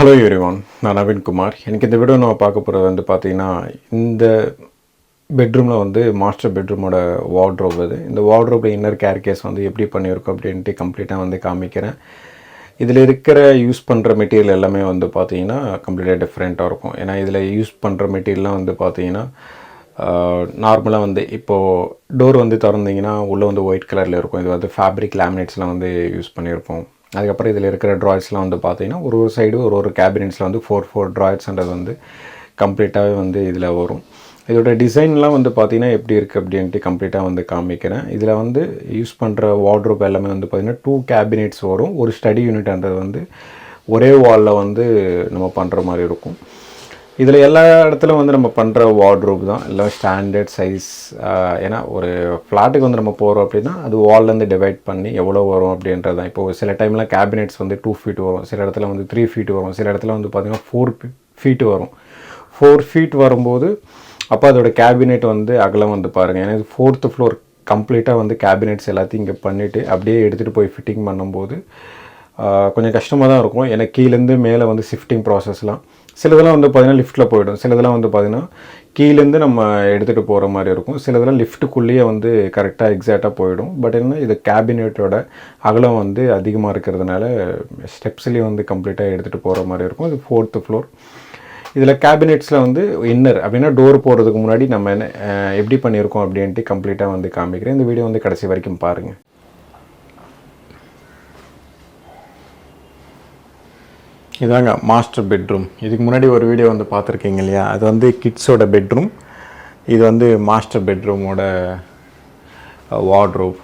Hello everyone, நான் நவீன் குமார். எனக்கு இந்த வீடியோ நான் பார்க்க போகிறது வந்து பார்த்தீங்கன்னா இந்த பெட்ரூமில் வந்து மாஸ்டர் பெட்ரூமோட வார்ட்ரோப் இது. இந்த வார்ட்ரோப்பில் இன்னர் கேர்கேஸ் வந்து எப்படி பண்ணியிருக்கோம் அப்படின்ட்டு கம்ப்ளீட்டாக வந்து காமிக்கிறேன். இதில் இருக்கிற யூஸ் பண்ணுற மெட்டீரியல் எல்லாமே வந்து பார்த்தீங்கன்னா கம்ப்ளீட்டாக டிஃப்ரெண்ட்டாக இருக்கும். ஏன்னா இதில் யூஸ் பண்ணுற மெட்டீரியல்லாம் வந்து பார்த்தீங்கன்னா நார்மலாக வந்து இப்போது டோர் வந்து திறந்தீங்கன்னா உள்ளே வந்து ஒயிட் கலரில் இருக்கும். இது வந்து ஃபேப்ரிக் லேமினேட்ஸ்லாம் வந்து யூஸ் பண்ணியிருப்போம். அதுக்கப்புறம் இதில் இருக்கிற ட்ராய்ஸ்லாம் வந்து பார்த்தீங்கன்னா ஒரு சைடு ஒரு கேபினெட்ஸில் வந்து ஃபோர் ட்ராய்ஸ்ன்றது வந்து கம்ப்ளீட்டாகவே வந்து இதில் வரும். இதோட டிசைன்லாம் வந்து பார்த்திங்கன்னா எப்படி இருக்குது அப்படின்ட்டு கம்ப்ளீட்டாக வந்து காமிக்கிறேன். இதில் வந்து யூஸ் பண்ணுற வார்ட்ரோப் எல்லாமே வந்து பார்த்திங்கன்னா 2 கேபினெட்ஸ் வரும். ஒரு ஸ்டடி யூனிட்ன்றது வந்து ஒரே வாலில் வந்து நம்ம பண்ணுற மாதிரி இருக்கும். இதில் எல்லா இடத்துல வந்து நம்ம பண்ணுற வார்ட்ரோப் தான் எல்லாம் ஸ்டாண்டர்ட் சைஸ். ஏன்னா ஒரு ஃப்ளாட்டுக்கு வந்து நம்ம போகிறோம் அப்படின்னா அது வால்லேருந்து டிவைட் பண்ணி எவ்வளோ வரும் அப்படின்றது தான். இப்போது சில டைமில் கேபினெட்ஸ் வந்து 2 ஃபீட் வரும், சில இடத்துல வந்து 3 ஃபீட் வரும், சில இடத்துல வந்து பார்த்திங்கன்னா 4 ஃபீட் வரும். 4 ஃபீட் வரும்போது அப்போ அதோட கேபினெட் வந்து அகலம் வந்து பாருங்கள். ஏன்னா இது 4th ஃப்ளோர் கம்ப்ளீட்டாக வந்து கேபினெட்ஸ் எல்லாத்தையும் இங்கே பண்ணிவிட்டு அப்படியே எடுத்துகிட்டு போய் ஃபிட்டிங் பண்ணும்போது கொஞ்சம் கஷ்டமாக தான் இருக்கும். ஏன்னா கீழேருந்து மேலே வந்து ஷிஃப்டிங் ப்ராசஸ்லாம் சிலதெல்லாம் வந்து பார்த்திங்கன்னா லிஃப்ட்டில் போயிடும், சிலதெல்லாம் வந்து பார்த்திங்கன்னா கீழேருந்து நம்ம எடுத்துகிட்டு போகிற மாதிரி இருக்கும், சிலதெல்லாம் லிஃப்ட்டுக்குள்ளேயே வந்து கரெக்டாக எக்ஸாக்டாக போயிடும். பட் என்ன இது கேபினெட்டோட அகலம் வந்து அதிகமாக இருக்கிறதுனால ஸ்டெப்ஸ்லேயே வந்து கம்ப்ளீட்டாக எடுத்துகிட்டு போகிற மாதிரி இருக்கும். இது 4th ஃப்ளோர். இதில் கேபினெட்ஸில் வந்து இன்னர் அப்படின்னா டோர் போகிறதுக்கு முன்னாடி நம்ம என்ன எப்படி பண்ணியிருக்கோம் அப்படின்ட்டு கம்ப்ளீட்டாக வந்து காமிக்கிறேன். இந்த வீடியோ வந்து கடைசி வரைக்கும் பாருங்கள். இதாங்க மாஸ்டர் பெட்ரூம். இதுக்கு முன்னாடி ஒரு வீடியோ வந்து பார்த்துருக்கீங்க இல்லையா, அது வந்து கிட்ஸோட பெட்ரூம். இது வந்து மாஸ்டர் பெட்ரூமோட வார்ட்ரோப்.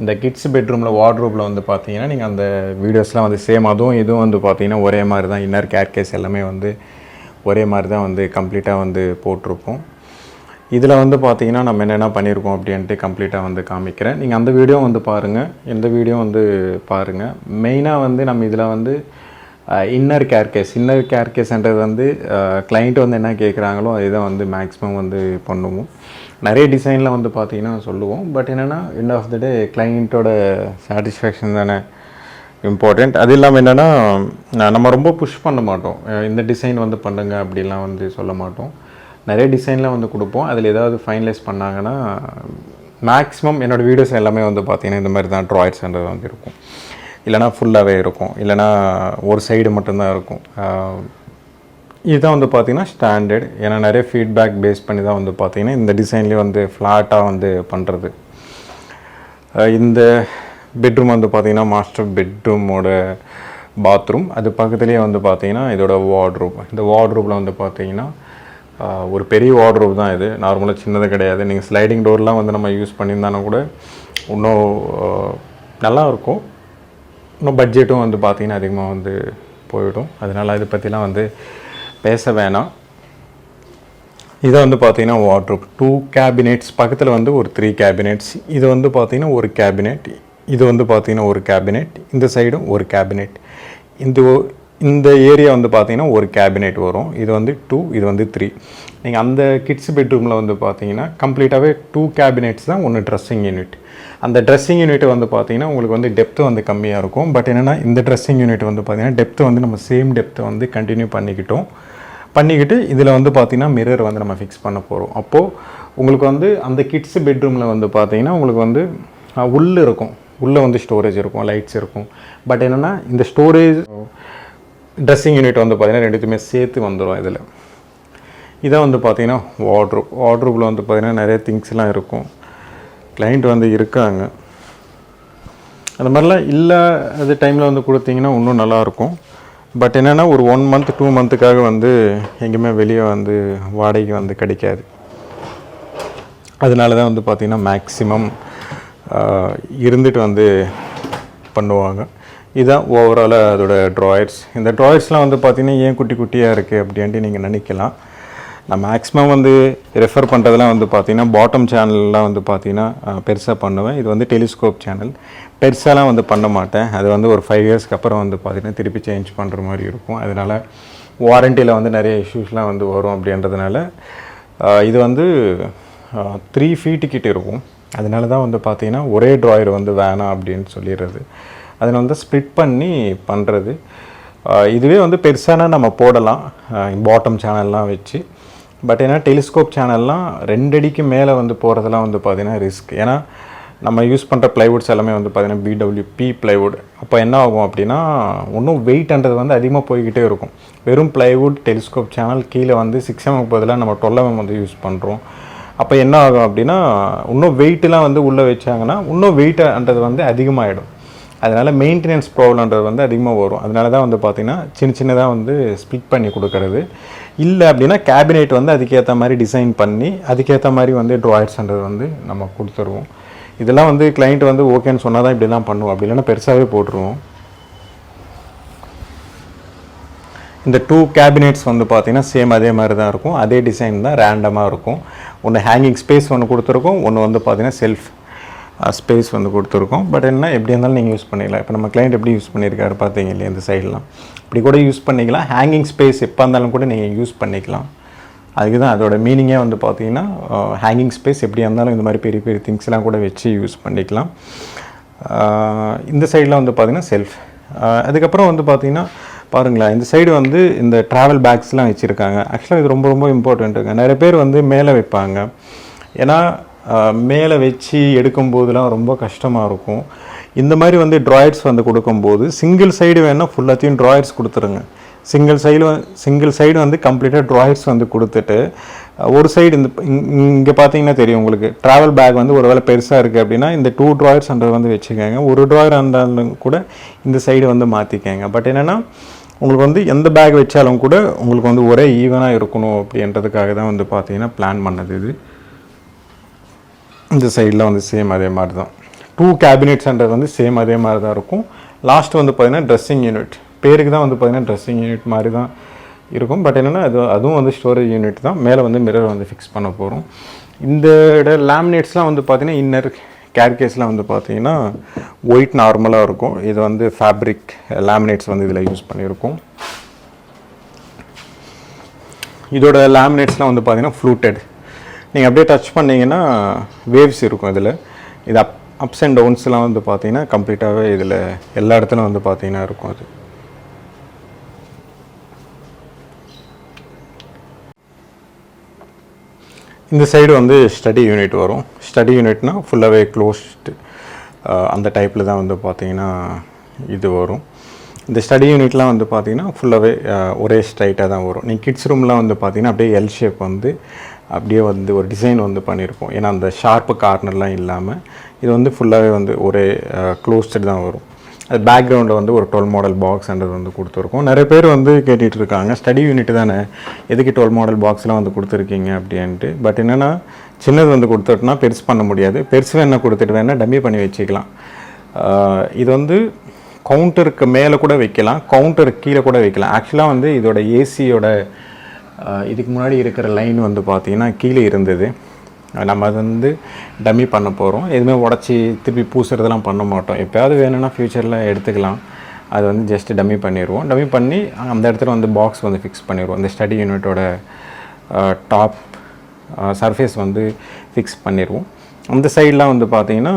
இந்த கிட்ஸ் பெட்ரூமில் வார்ட்ரோப்பில் வந்து பார்த்தீங்கன்னா நீங்கள் அந்த வீடியோஸ்லாம் வந்து சேம், அதுவும் இதுவும் வந்து பார்த்தீங்கன்னா ஒரே மாதிரி தான். இன்னர் கேர்கேஸ் எல்லாமே வந்து ஒரே மாதிரி தான் வந்து கம்ப்ளீட்டாக வந்து போட்டிருப்போம். இதில் வந்து பார்த்தீங்கன்னா நம்ம என்னென்ன பண்ணியிருக்கோம் அப்படின்ட்டு கம்ப்ளீட்டாக வந்து காமிக்கிறேன். நீங்கள் அந்த வீடியோ வந்து பாருங்கள், இந்த வீடியோ வந்து பாருங்கள். மெயினாக வந்து நம்ம இதில் வந்து இன்னர் கேர்கேஸ்ன்றது வந்து கிளைண்ட் வந்து என்ன கேட்குறாங்களோ அதுதான் வந்து மேக்ஸிமம் வந்து பண்ணுவோம். நிறைய டிசைனில் வந்து பார்த்திங்கன்னா சொல்லுவோம். பட் என்னென்னா எண்ட் ஆஃப் த டே கிளைண்ட்டோட சாட்டிஸ்ஃபேக்ஷன் தானே இம்பார்ட்டண்ட். அது இல்லாமல் என்னென்னா நம்ம ரொம்ப புஷ் பண்ண மாட்டோம், இந்த டிசைன் வந்து பண்ணுங்க அப்படிலாம் வந்து சொல்ல மாட்டோம். நிறைய டிசைனில் வந்து கொடுப்போம். அதில் ஏதாவது ஃபைனலைஸ் பண்ணாங்கன்னா மேக்ஸிமம் என்னோடய வீடியோஸ் எல்லாமே வந்து பார்த்திங்கன்னா இந்த மாதிரி தான் ட்ராய்ஸ்ன்றது வந்து இருக்கும். இல்லைனா ஃபுல்லாகவே இருக்கும், இல்லைனா ஒரு சைடு மட்டும்தான் இருக்கும். இதுதான் வந்து பார்த்திங்கன்னா ஸ்டாண்டர்ட். ஏன்னா நிறைய ஃபீட்பேக் பேஸ் பண்ணி தான் வந்து பார்த்திங்கன்னா இந்த டிசைன்லேயே வந்து ஃப்ளாட்டாக வந்து பண்ணுறது. இந்த பெட்ரூம் வந்து பார்த்திங்கன்னா மாஸ்டர் பெட்ரூமோட பாத்ரூம். அது பக்கத்துலேயே வந்து பார்த்திங்கன்னா இதோட வார்ட்ரோப். இந்த வார்ட்ரோப்பில் வந்து பார்த்திங்கன்னா ஒரு பெரிய வார்ட்ரோப் தான் இது, நார்மலாக சின்னது கிடையாது. நீங்கள் ஸ்லைடிங் டோர்லாம் வந்து நம்ம யூஸ் பண்ணியிருந்தாலும் கூட இன்னும் நல்லாயிருக்கும். இன்னும் பட்ஜெட்டும் வந்து பார்த்திங்கன்னா அதிகமாக வந்து போயிடும். அதனால் இதை பற்றிலாம் வந்து பேச வேணாம். இதை வந்து பார்த்திங்கன்னா வார்ட்ரோப் 2 கேபினெட்ஸ், பக்கத்தில் வந்து ஒரு 3 கேபினெட்ஸ். இது வந்து பார்த்திங்கன்னா ஒரு கேபினெட், இது வந்து பார்த்திங்கன்னா ஒரு கேபினெட், இந்த சைடும் ஒரு கேபினெட். இந்த ஏரியா வந்து பார்த்திங்கன்னா ஒரு கேபினெட் வரும். இது வந்து 2, இது வந்து 3. நீங்கள் அந்த கிட்ஸ் பெட்ரூமில் வந்து பார்த்திங்கன்னா கம்ப்ளீட்டாகவே 2 கேபினெட்ஸ் தான், ஒன்று ட்ரெஸ்ஸிங் யூனிட். அந்த ட்ரெஸ்ஸிங் யூனிட் வந்து பார்த்திங்கன்னா உங்களுக்கு வந்து டெப்த்து வந்து கம்மியாக இருக்கும். பட் என்னென்னா இந்த ட்ரெஸ்ஸிங் யூனிட் வந்து பார்த்திங்கன்னா டெப்த்து வந்து நம்ம சேம் டெப்த்தை வந்து கண்டினியூ பண்ணிக்கிட்டு இதில் வந்து பார்த்திங்கன்னா மிரர் வந்து நம்ம ஃபிக்ஸ் பண்ண போகிறோம். அப்போது உங்களுக்கு வந்து அந்த கிட்ஸ் பெட்ரூமில் வந்து பார்த்திங்கன்னா உங்களுக்கு வந்து உள்ளே இருக்கும், உள்ளே வந்து ஸ்டோரேஜ் இருக்கும், லைட்ஸ் இருக்கும். பட் என்னென்னா இந்த ஸ்டோரேஜ் ட்ரெஸ்ஸிங் யூனிட் வந்து பார்த்திங்கன்னா ரெண்டுத்துமே சேர்த்து வந்துடும். இதில் இதான் வந்து பார்த்திங்கன்னா வார்ட்ரோப்பில் வந்து பார்த்திங்கன்னா நிறைய திங்ஸ்லாம் இருக்கும். கிளைண்ட் வந்து இருக்காங்க, அந்த மாதிரிலாம் இல்லை அது டைமில் வந்து கொடுத்தீங்கன்னா இன்னும் நல்லாயிருக்கும். பட் என்னென்னா ஒரு 1 மந்த் 2 மந்த்துக்காக வந்து எங்கேயுமே வெளியே வந்து வாடகைக்கு வந்து கிடைக்காது. அதனால தான் வந்து பார்த்திங்கன்னா மேக்ஸிமம் இருந்துட்டு வந்து பண்ணுவாங்க. இதுதான் ஓவராலாக அதோட ட்ராயர்ஸ். இந்த ட்ராயர்ஸ்லாம் வந்து பார்த்திங்கன்னா ஏன் குட்டி குட்டியாக இருக்குது அப்படின்ட்டு நீங்கள் நினைக்கலாம். நான் மேக்ஸிமம் வந்து ரெஃபர் பண்ணுறதுலாம் வந்து பார்த்திங்கன்னா பாட்டம் சேனல்லாம் வந்து பார்த்திங்கன்னா பெருசாக பண்ணுவேன். இது வந்து டெலிஸ்கோப் சேனல், பெருசாலாம் வந்து பண்ண மாட்டேன். அது வந்து ஒரு 5 இயர்ஸ்க்கு அப்புறம் வந்து பார்த்திங்கன்னா திருப்பி சேஞ்ச் பண்ணுற மாதிரி இருக்கும். அதனால் வாரண்டியில் வந்து நிறைய இஷ்யூஸ்லாம் வந்து வரும். அப்படின்றதுனால இது வந்து 3 ஃபீட்டு கிட்ட இருக்கும். அதனால தான் வந்து பார்த்திங்கன்னா ஒரே ட்ராயர் வந்து வேணாம் அப்படின்னு சொல்லிடுறது. அதில் வந்து ஸ்ப்ளிட் பண்ணி பண்ணுறது. இதுவே வந்து பெருசானா நம்ம போடலாம் பாட்டம் சேனல்லாம் வச்சு. பட் ஏன்னா டெலிஸ்கோப் சேனல்லாம் 2 அடிக்கு மேலே வந்து போகிறதெல்லாம் வந்து பார்த்திங்கன்னா ரிஸ்க். ஏன்னா நம்ம யூஸ் பண்ணுற ப்ளைவுட்ஸ் எல்லாமே வந்து பார்த்திங்கன்னா BWP ப்ளைவுட். அப்போ என்ன ஆகும் அப்படின்னா இன்னும் வெயிட்ன்றது வந்து அதிகமாக போய்கிட்டே இருக்கும். வெறும் ப்ளைவுட் டெலிஸ்கோப் சேனல் கீழே வந்து 6mm பதிலாக நம்ம 12mm வந்து யூஸ் பண்ணுறோம். அப்போ என்ன ஆகும் அப்படின்னா இன்னும் வெயிட்டெலாம் வந்து உள்ளே வச்சாங்கன்னா இன்னும் வெயிட்ன்றது வந்து அதிகமாகிடும். அதனால் மெயின்டெனன்ஸ் ப்ராப்ளம்ன்றது வந்து அதிகமாக வரும். அதனால தான் வந்து பார்த்திங்கன்னா சின்னதாக வந்து ஸ்ப்ளிட் பண்ணி கொடுக்கறது. இல்லை அப்படின்னா கேபினெட் வந்து அதுக்கேற்ற மாதிரி டிசைன் பண்ணி அதுக்கேற்ற மாதிரி வந்து ட்ராயர்ஸ்ன்றது வந்து நம்ம கொடுத்துருவோம். இதெல்லாம் வந்து கிளைண்ட் வந்து ஓகேன்னு சொன்னால் தான் இப்படிலாம் பண்ணுவோம். அப்படி இல்லைன்னா பெருசாகவே போட்டுருவோம். இந்த 2 கேபினெட்ஸ் வந்து பார்த்திங்கன்னா சேம் அதே மாதிரி தான் இருக்கும். அதே டிசைன் தான் ரேண்டமாக இருக்கும். ஒன்று ஹேங்கிங் ஸ்பேஸ் ஒன்று கொடுத்துருக்கோம், ஒன்று வந்து பார்த்திங்கன்னா செல்ஃப் ஸ்பேஸ் வந்து கொடுத்துருக்கோம். பட் என்ன எப்படி இருந்தாலும் நீங்கள் யூஸ் பண்ணிக்கலாம். இப்போ நம்ம கிளைண்ட் எப்படி யூஸ் பண்ணியிருக்காரு பார்த்தீங்க இல்லையா, இந்த சைடெலாம் இப்படி கூட யூஸ் பண்ணிக்கலாம். ஹேங்கிங் ஸ்பேஸ் எப்போ இருந்தாலும் கூட நீங்கள் யூஸ் பண்ணிக்கலாம். அதுக்கு தான் அதோட மீனிங்கே வந்து பார்த்தீங்கன்னா ஹேங்கிங் ஸ்பேஸ் எப்படியா இருந்தாலும் இந்த மாதிரி பெரிய பெரிய திங்ஸ்லாம் கூட வச்சு யூஸ் பண்ணிக்கலாம். இந்த சைடில் வந்து பார்த்திங்கன்னா செல்ஃப். அதுக்கப்புறம் வந்து பார்த்திங்கன்னா பாருங்களேன், இந்த சைடு வந்து இந்த ட்ராவல் பேக்ஸ்லாம் வச்சுருக்காங்க. ஆக்சுவலாக இது ரொம்ப ரொம்ப இம்பார்ட்டண்ட்டுங்க. நிறைய பேர் வந்து மேலே வைப்பாங்க. ஏன்னா மேலே வச்சு எடுக்கும்போதெலாம் ரொம்ப கஷ்டமாக இருக்கும். இந்த மாதிரி வந்து ட்ராயர்ஸ் வந்து கொடுக்கும்போது சிங்கிள் சைடு வேணால் ஃபுல்லாத்தையும் ட்ராயர்ஸ் கொடுத்துருங்க. சிங்கிள் சைடு வந்து கம்ப்ளீட்டாக ட்ராயர்ஸ் வந்து கொடுத்துட்டு ஒரு சைடு இந்த இங்கே பார்த்தீங்கன்னா தெரியும் உங்களுக்கு, ட்ராவல் பேக் வந்து ஒரு வேளை பெருசாக இருக்குது அப்படின்னா இந்த 2 ட்ராயர்ஸ்ன்றது வந்து வச்சுக்கோங்க. ஒரு ட்ராயர் இருந்தாலும் கூட இந்த சைடு வந்து மாற்றிக்கங்க. பட் என்னென்னா உங்களுக்கு வந்து எந்த பேக் வச்சாலும் கூட உங்களுக்கு வந்து ஒரே ஈவனாக இருக்கணும் அப்படின்றதுக்காக தான் வந்து பார்த்தீங்கன்னா பிளான் பண்ணது இது. இந்த சைடில் வந்து சேம் அதே மாதிரி தான் 2 கேபினெட்ஸ்ன்றது வந்து சேம் அதே மாதிரி தான் இருக்கும். லாஸ்ட் வந்து பார்த்திங்கன்னா ட்ரெஸ்ஸிங் யூனிட். பேருக்கு தான் வந்து பார்த்திங்கன்னா ட்ரெஸ்ஸிங் யூனிட் மாதிரி தான் இருக்கும். பட் என்னென்னா அதுவும் வந்து ஸ்டோரேஜ் யூனிட் தான். மேலே வந்து மிரர் வந்து ஃபிக்ஸ் பண்ண போகிறோம். இந்த லேமினேட்ஸ்லாம் வந்து பார்த்திங்கன்னா இன்னர் கேர்கேஸ்லாம் வந்து பார்த்திங்கன்னா ஒயிட் நார்மலாக இருக்கும். இது வந்து ஃபேப்ரிக் லேமினேட்ஸ் வந்து இதில் யூஸ் பண்ணியிருக்கோம். இதோட லேமினேட்ஸ்லாம் வந்து பார்த்திங்கன்னா ஃப்ளூட்டட். நீங்கள் அப்படியே டச் பண்ணிங்கன்னா வேவ்ஸ் இருக்கும் இதில். இது அப்ஸ் அண்ட் டவுன்ஸ்லாம் வந்து பார்த்திங்கன்னா கம்ப்ளீட்டாகவே இதில் எல்லா இடத்துலையும் வந்து பார்த்திங்கன்னா இருக்கும். அது இந்த சைடு வந்து ஸ்டடி யூனிட் வரும். ஸ்டடி யூனிட்னால் ஃபுல்லாகவே க்ளோஸ்டு அந்த டைப்பில் தான் வந்து பார்த்திங்கன்னா இது வரும். இந்த ஸ்டடி யூனிட்லாம் வந்து பார்த்திங்கன்னா ஃபுல்லாகவே ஒரே ஸ்ட்ரைட்டாக தான் வரும். நீங்கள் கிட்ஸ் ரூம்லாம் வந்து பார்த்திங்கன்னா அப்படியே எல் ஷேப் வந்து அப்படியே வந்து ஒரு டிசைன் வந்து பண்ணியிருப்போம். ஏன்னா அந்த ஷார்ப்பு கார்னர்லாம் இல்லாமல் இது வந்து ஃபுல்லாகவே வந்து ஒரே க்ளோஸ்டு தான் வரும். அது பேக்ரவுண்டில் வந்து ஒரு 12 மாடல் பாக்ஸ்ன்றது வந்து கொடுத்துருக்கோம். நிறைய பேர் வந்து கேட்டுட்டு இருக்காங்க, ஸ்டடி யூனிட் தானே எதுக்கு 12 மாடல் பாக்ஸ்லாம் வந்து கொடுத்துருக்கீங்க அப்படின்ட்டு. பட் என்னென்னா சின்னது வந்து கொடுத்துட்டோன்னா பெருசு பண்ண முடியாது. பெருசு வேணால் கொடுத்துட்டு வேணால் டம்மி பண்ணி வச்சுக்கலாம். இது வந்து கவுண்டருக்கு மேலே கூட வைக்கலாம், கவுண்டருக்கு கீழே கூட வைக்கலாம். ஆக்சுவலாக வந்து இதோட ஏசியோட இதுக்கு முன்னாடி இருக்கிற லைன் வந்து பார்த்திங்கன்னா கீழே இருந்தது. நம்ம அது வந்து டம்மி பண்ண போகிறோம். எதுவுமே உடச்சி திருப்பி பூசுறதெல்லாம் பண்ண மாட்டோம். எப்போயாவது வேணும்னா ஃப்யூச்சரில் எடுத்துக்கலாம். அது வந்து ஜஸ்ட்டு டம்மி பண்ணிடுவோம். டம்மி பண்ணி அந்த இடத்துல வந்து பாக்ஸ் வந்து ஃபிக்ஸ் பண்ணிடுவோம். இந்த ஸ்டடி யூனிட்டோட டாப் சர்ஃபேஸ் வந்து ஃபிக்ஸ் பண்ணிடுவோம். அந்த சைடெலாம் வந்து பார்த்திங்கன்னா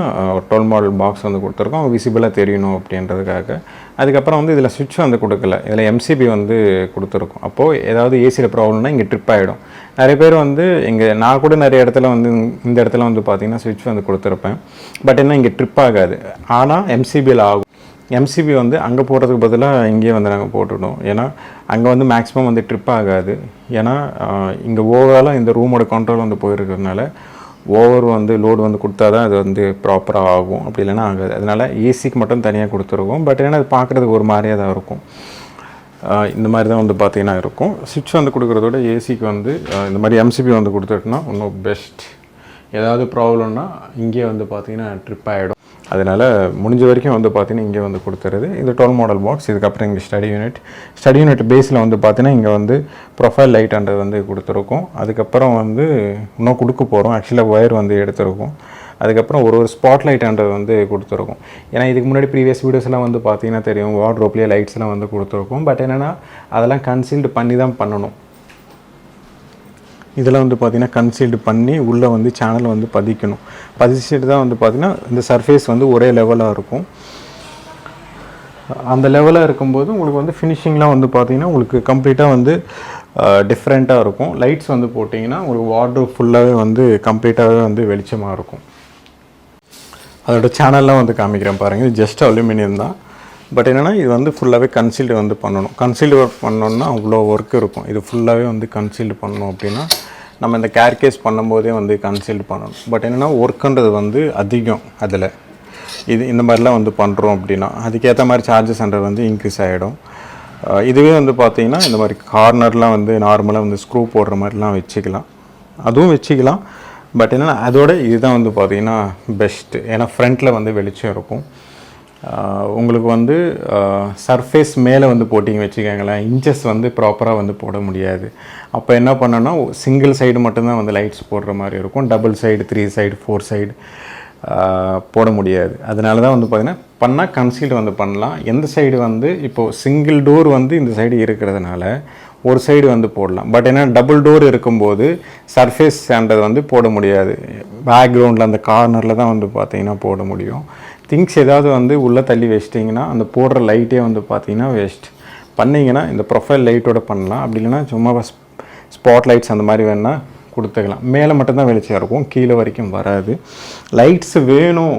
12 மாடல் பாக்ஸ் வந்து கொடுத்துருக்கோம், விசிபிளாக தெரியணும் அப்படின்றதுக்காக. அதுக்கப்புறம் வந்து இதில் சுவிட்ச் வந்து கொடுக்கல, இதில் MCB வந்து கொடுத்துருக்கோம். அப்போது ஏதாவது ஏசியில் ப்ராப்ளம்னா இங்கே ட்ரிப் ஆகிடும். நிறைய பேர் வந்து நான் கூட நிறைய இடத்துல வந்து இந்த இடத்துல வந்து பார்த்திங்கன்னா சுவிட்ச் வந்து கொடுத்துருப்பேன். பட் என்ன இங்கே ட்ரிப் ஆகாது. ஆனால் MCBயில் ஆகும். MCB வந்து அங்கே போடுறதுக்கு பதிலாக இங்கேயே வந்து நாங்கள் போட்டுவிடும். ஏன்னா அங்கே வந்து மேக்ஸிமம் வந்து ட்ரிப் ஆகாது. ஏன்னா இங்கே ஓவராலாக இந்த ரூமோட கண்ட்ரோல் வந்து போயிருக்கிறதுனால ஓவர் வந்து லோடு வந்து கொடுத்தா தான் அது வந்து ப்ராப்பராக ஆகும். அப்படி இல்லைன்னா ஆகாது. அதனால் ஏசிக்கு மட்டும் தனியாக கொடுத்துருக்கோம். பட் ஏன்னா அது பார்க்குறதுக்கு ஒரு மாதிரியாக தான் இருக்கும். இந்த மாதிரி தான் வந்து பார்த்திங்கன்னா இருக்கும். சுவிட்ச் வந்து கொடுக்குறதோட ஏசிக்கு வந்து இந்த மாதிரி MCB வந்து கொடுத்துட்டோன்னா இன்னும் பெஸ்ட். ஏதாவது ப்ராப்ளம்னா இங்கே வந்து பார்த்திங்கன்னா ட்ரிப் ஆகிடும். அதனால் முடிஞ்ச வரைக்கும் வந்து பார்த்திங்கன்னா இங்கே வந்து கொடுத்துருது. இது 12 மாடல் பாக்ஸ். இதுக்கப்புறம் இங்கே ஸ்டடி யூனிட் பேஸில் வந்து பார்த்திங்கன்னா இங்கே வந்து ப்ரொஃபைல் லைட்ன்றது வந்து கொடுத்துருக்கோம். அதுக்கப்புறம் வந்து இன்னும் கொடுக்க போகிறோம். ஆக்சுவலாக ஒயர் வந்து எடுத்துருக்கோம். அதுக்கப்புறம் ஒரு ஸ்பாட் லைட்ன்றது வந்து கொடுத்துருக்கோம். ஏன்னா இதுக்கு முன்னாடி ப்ரீவியஸ் வீடியோஸ்லாம் வந்து பார்த்திங்கன்னா தெரியும், வார்ட்ரோப்லேயே லைட்ஸ்லாம் வந்து கொடுத்துருக்கோம். பட் என்னென்னா அதெல்லாம் கன்சீல்டு பண்ணி தான் பண்ணணும். இதெல்லாம் வந்து பார்த்திங்கன்னா கன்சீல்டு பண்ணி உள்ளே வந்து சேனல் வந்து பதிச்சிட்டு தான் வந்து பார்த்திங்கன்னா இந்த சர்ஃபேஸ் வந்து ஒரே லெவலாக இருக்கும். அந்த லெவலாக இருக்கும்போது உங்களுக்கு வந்து ஃபினிஷிங்லாம் வந்து பார்த்தீங்கன்னா உங்களுக்கு கம்ப்ளீட்டாக வந்து டிஃப்ரெண்ட்டாக இருக்கும். லைட்ஸ் வந்து போட்டிங்கன்னா உங்களுக்கு வார்ட்ரோப் ஃபுல்லாகவே வந்து கம்ப்ளீட்டாகவே வந்து வெளிச்சமாக இருக்கும். அதோட சேனல்லாம் வந்து காமிக்கிறேன் பாருங்கள். இது ஜஸ்ட் அலுமினியம் தான். பட் என்னென்னா இது வந்து ஃபுல்லாகவே கன்சீல்டு வந்து பண்ணணும். கன்சீல்டு ஒர்க் பண்ணோன்னா அவ்வளோ ஒர்க் இருக்கும். இது ஃபுல்லாகவே வந்து கன்சீல்டு பண்ணணும் அப்படின்னா நம்ம இந்த கேர்கேஸ் பண்ணும்போதே வந்து கன்சீல்டு பண்ணணும். பட் என்னென்னா ஒர்க்குன்றது வந்து அதிகம். அதில் இது இந்த மாதிரிலாம் வந்து பண்ணுறோம் அப்படின்னா அதுக்கேற்ற மாதிரி சார்ஜஸ்ன்றது வந்து இன்க்ரீஸ் ஆகிடும். இதுவே வந்து பார்த்திங்கன்னா இந்த மாதிரி கார்னர்லாம் வந்து நார்மலாக வந்து ஸ்க்ரூ போடுற மாதிரிலாம் வச்சுக்கலாம், அதுவும் வச்சுக்கலாம். பட் என்னென்னா அதோட இதுதான் வந்து பார்த்திங்கன்னா பெஸ்ட்டு. ஏன்னா ஃப்ரண்ட்டில் வந்து வெளிச்சம் இருக்கும். உங்களுக்கு வந்து சர்ஃபேஸ் மேலே வந்து போட்டிங்க வச்சுக்கோங்களேன், இன்ச்சஸ் வந்து ப்ராப்பராக வந்து போட முடியாது. அப்போ என்ன பண்ணோன்னா சிங்கிள் சைடு மட்டும்தான் வந்து லைட்ஸ் போடுற மாதிரி இருக்கும். டபுள் சைடு, 3 சைடு, 4 சைடு போட முடியாது. அதனால தான் வந்து பார்த்திங்கன்னா பண்ணால் கன்சீல்டு வந்து பண்ணலாம். எந்த சைடு வந்து இப்போது சிங்கிள் டோர் வந்து இந்த சைடு இருக்கிறதுனால ஒரு சைடு வந்து போடலாம். பட் ஏன்னா டபுள் டோர் இருக்கும்போது சர்ஃபேஸ் சாண்டது வந்து போட முடியாது. பேக்ரவுண்டில் அந்த கார்னரில் தான் வந்து பார்த்திங்கன்னா போட முடியும். திங்ஸ் ஏதாவது வந்து உள்ளே தள்ளி வச்சிட்டிங்கன்னா அந்த போடுற லைட்டே வந்து பார்த்திங்கன்னா வேஸ்ட். பண்ணிங்கன்னா இந்த ப்ரொஃபைல் லைட்டோட பண்ணலாம். அப்படி இல்லைன்னா சும்மா ஸ்பாட் லைட்ஸ் அந்த மாதிரி வேணால் கொடுத்துக்கலாம். மேலே மட்டும்தான் வெளிச்சம் இருக்கும், கீழே வரைக்கும் வராது. லைட்ஸ் வேணும்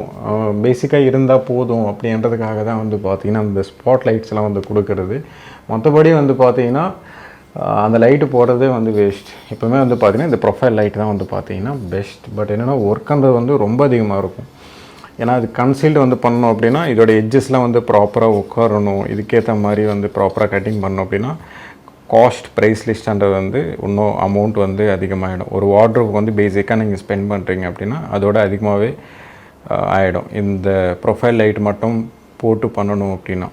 பேசிக்காக இருந்தால் போதும் அப்படின்றதுக்காக தான் வந்து பார்த்திங்கன்னா அந்த ஸ்பாட் லைட்ஸ்லாம் வந்து கொடுக்கறது. மற்றபடி வந்து பார்த்திங்கன்னா அந்த லைட்டு போடுறதே வந்து வேஸ்ட். எப்போவுமே வந்து பார்த்திங்கன்னா இந்த ப்ரொஃபைல் லைட் தான் வந்து பார்த்திங்கன்னா பெஸ்ட். பட் என்னென்னா ஒர்க்குன்றது வந்து ரொம்ப அதிகமாக இருக்கும். ஏன்னா அது கன்சீல்டு வந்து பண்ணணும் அப்படின்னா இதோட எட்ஜஸ்லாம் வந்து ப்ராப்பராக உட்காரணும். இதுக்கேற்ற மாதிரி வந்து ப்ராப்பராக கட்டிங் பண்ணணும் அப்படின்னா காஸ்ட் ப்ரைஸ் லிஸ்ட்ன்றது வந்து இன்னும் அமௌண்ட் வந்து அதிகமாகிடும். ஒரு வார்ட்ரோப் வந்து பேசிக்காக நீங்கள் ஸ்பெண்ட் பண்ணுறீங்க அப்படின்னா அதோட அதிகமாகவே ஆகிடும் இந்த ப்ரொஃபைல் லைட் மட்டும் போட்டு பண்ணணும் அப்படின்னா.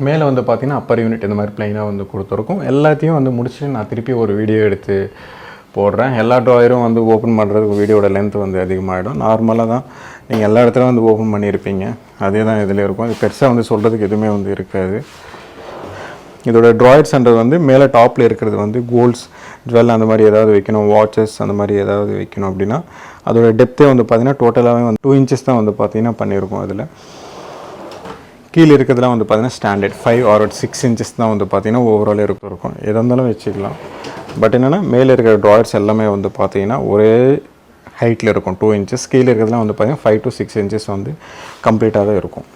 மேலே வந்து பார்த்திங்கன்னா அப்பர் யூனிட் இந்த மாதிரி ப்ளைனாக வந்து கொடுத்துருக்கும். எல்லாத்தையும் வந்து முடிச்சுட்டு நான் திருப்பி ஒரு வீடியோ எடுத்து போடுறேன். எல்லா ட்ராயரும் வந்து ஓப்பன் பண்ணுறதுக்கு வீடியோட லென்த் வந்து அதிகமாகிடும். நார்மலாக தான் நீங்கள் எல்லா இடத்துலையும் வந்து ஓப்பன் பண்ணியிருப்பீங்க, அதே தான் இதில் இருக்கும். இது பெருசாக வந்து சொல்கிறதுக்கு எதுவுமே வந்து இருக்காது. இதோட ட்ராயர்ஸ்ன்றது வந்து மேலே டாப்பில் இருக்கிறது வந்து கோல்ட்ஸ், ஜுவல் அந்த மாதிரி ஏதாவது வைக்கணும், வாட்சஸ் அந்த மாதிரி ஏதாவது வைக்கணும் அப்படின்னா அதோட டெப்த்தே வந்து பார்த்திங்கன்னா டோட்டலாகவே வந்து 2 inches தான் வந்து பார்த்திங்கன்னா பண்ணியிருக்கோம். அதில் கீழே இருக்கிறதுலாம் வந்து பார்த்திங்கன்னா ஸ்டாண்டர்ட் 5 or 6 inches தான் வந்து பார்த்திங்கன்னா ஓவரால் இருக்கும். எதாக இருந்தாலும் வச்சுக்கலாம். பட் என்னென்னா மேலே இருக்கிற ட்ராயர்ஸ் எல்லாமே வந்து பார்த்திங்கன்னா ஒரே ஹைட்டில் இருக்கும், 2 inches. கீழே இருக்கிறதுலாம் வந்து பார்த்திங்கன்னா 5 to 6 inches வந்து கம்ப்ளீட்டாக தான் இருக்கும்.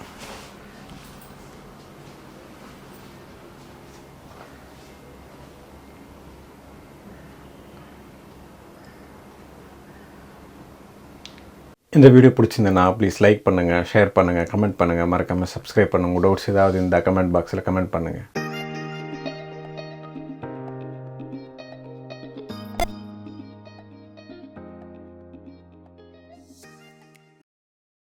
இந்த வீடியோ பிடிச்சிருந்தேன்னா ப்ளீஸ் லைக் பண்ணுங்கள், ஷேர் பண்ணுங்கள், கமெண்ட் பண்ணுங்கள், மறக்காமல் சப்ஸ்கிரைப் பண்ணுங்கள். உங்கள் டவுட்ஸ் ஏதாவது இந்த கமெண்ட் பாக்ஸில் கமெண்ட் பண்ணுங்கள்.